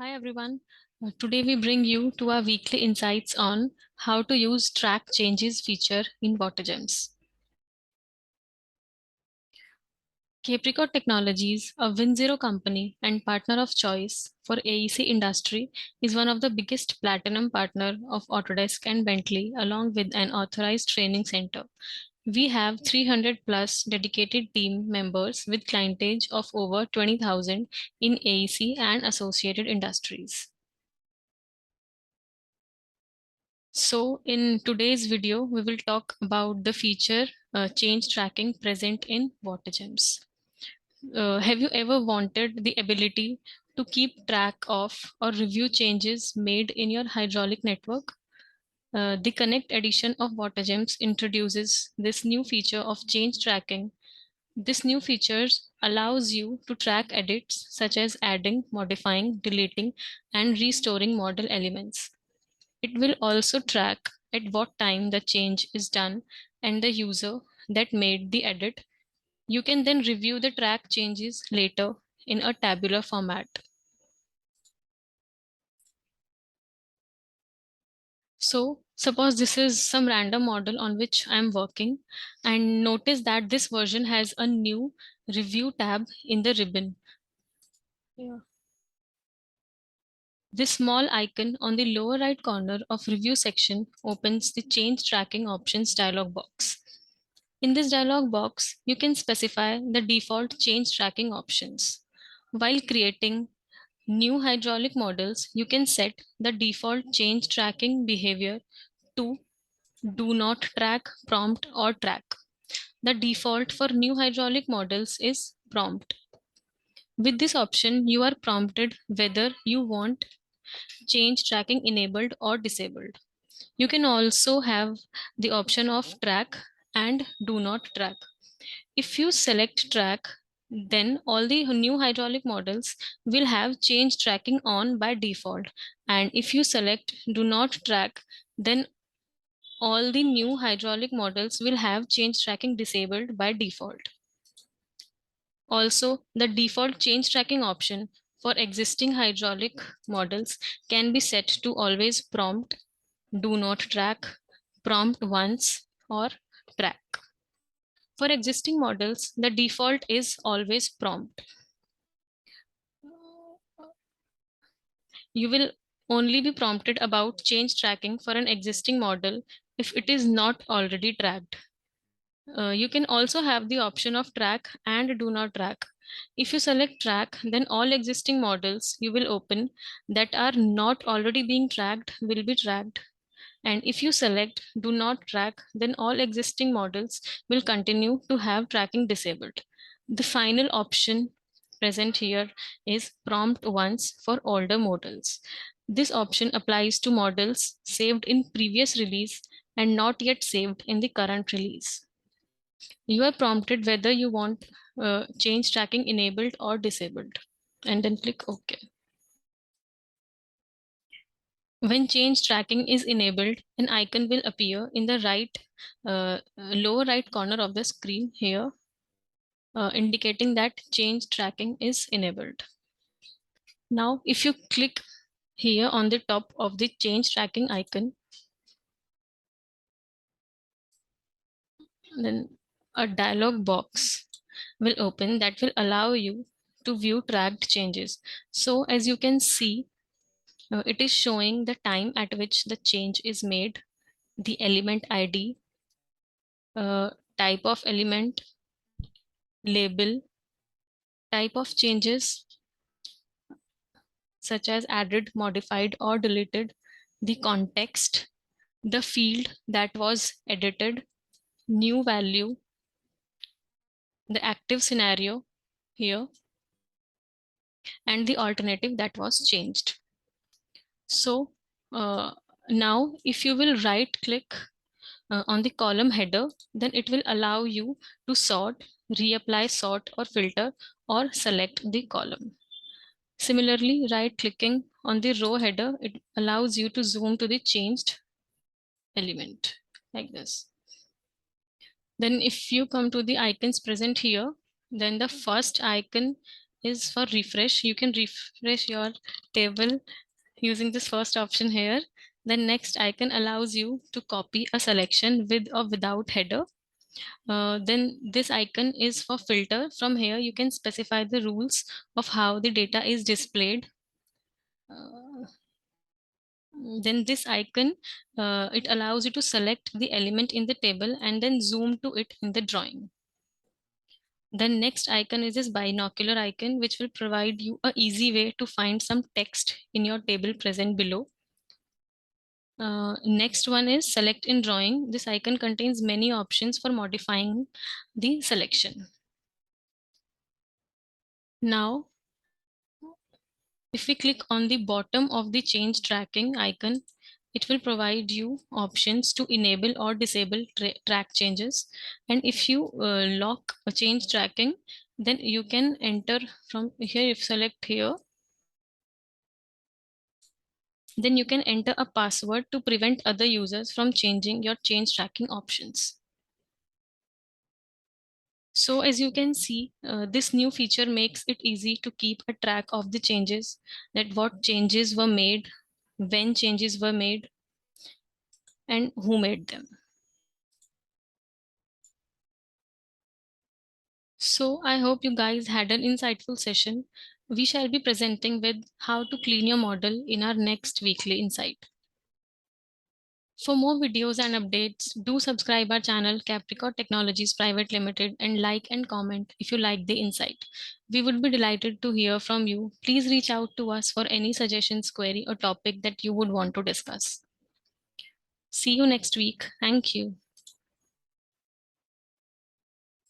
Hi everyone. Today we bring you to our weekly insights on how to use track changes feature in WaterGEMS. Capricorn Technologies, a Win0 company and partner of choice for AEC industry, is one of the biggest platinum partner of Autodesk and Bentley, along with an authorized training center. We have 300 plus dedicated team members with clientage of over 20,000 in AEC and associated industries. So in today's video, we will talk about the feature change tracking present in WaterGEMS. Have you ever wanted the ability to keep track of or review changes made in your hydraulic network? The Connect edition of WaterGEMS introduces this new feature of change tracking. This new feature allows you to track edits such as adding, modifying, deleting, and restoring model elements. It will also track at what time the change is done and the user that made the edit. You can then review the track changes later in a tabular format. So suppose this is some random model on which I'm working, and notice that this version has a new review tab in the ribbon. Yeah. This small icon on the lower right corner of review section opens the change tracking options dialog box. In this dialog box, you can specify the default change tracking options. While creating new hydraulic models, you can set the default change tracking behavior to do not track, prompt, or track. The default for new hydraulic models is prompt. With this option, you are prompted whether you want change tracking enabled or disabled. You can also have the option of track and do not track. If you select track, then all the new hydraulic models will have change tracking on by default. And if you select do not track, then all the new hydraulic models will have change tracking disabled by default. Also, the default change tracking option for existing hydraulic models can be set to always prompt, do not track, prompt once, or track. For existing models, the default is always prompt. You will only be prompted about change tracking for an existing model if it is not already tracked. You can also have the option of track and do not track. If you select track, then all existing models you will open that are not already being tracked will be tracked. And if you select do not track, then all existing models will continue to have tracking disabled. The final option present here is prompt once for older models. This option applies to models saved in previous release and not yet saved in the current release. You are prompted whether you want change tracking enabled or disabled, and then click OK. When change tracking is enabled, an icon will appear in the lower right corner of the screen here, indicating that change tracking is enabled. Now, if you click here on the top of the change tracking icon, then a dialog box will open that will allow you to view tracked changes. So as you can see, it is showing the time at which the change is made, the element ID, type of element, label, type of changes such as added, modified, or deleted, the context, the field that was edited, new value, the active scenario here, and the alternative that was changed. So now if you will right click on the column header, then it will allow you to sort, reapply sort or filter, or select the column. Similarly, right clicking on the row header, it allows you to zoom to the changed element like this. Then if you come to the icons present here, then the first icon is for refresh. You can refresh your table using this first option here. The next icon allows you to copy a selection with or without header. Then this icon is for filter. From here, you can specify the rules of how the data is displayed. Uh, then this icon, it allows you to select the element in the table and then zoom to it in the drawing. The next icon is this binocular icon, which will provide you an easy way to find some text in your table present below. Next one is select in drawing. This icon contains many options for modifying the selection. Now, if we click on the bottom of the change tracking icon, it will provide you options to enable or disable track changes. And if you lock a change tracking, then you can enter from here. If select here, then you can enter a password to prevent other users from changing your change tracking options. So as you can see, this new feature makes it easy to keep a track of the changes, that what changes were made, when changes were made, and who made them. So I hope you guys had an insightful session. We shall be presenting with how to clean your model in our next weekly insight. For more videos and updates, do subscribe our channel Capricorn Technologies Private Limited and like and comment if you like the insight. We would be delighted to hear from you. Please reach out to us for any suggestions, query or topic that you would want to discuss. See you next week. Thank you.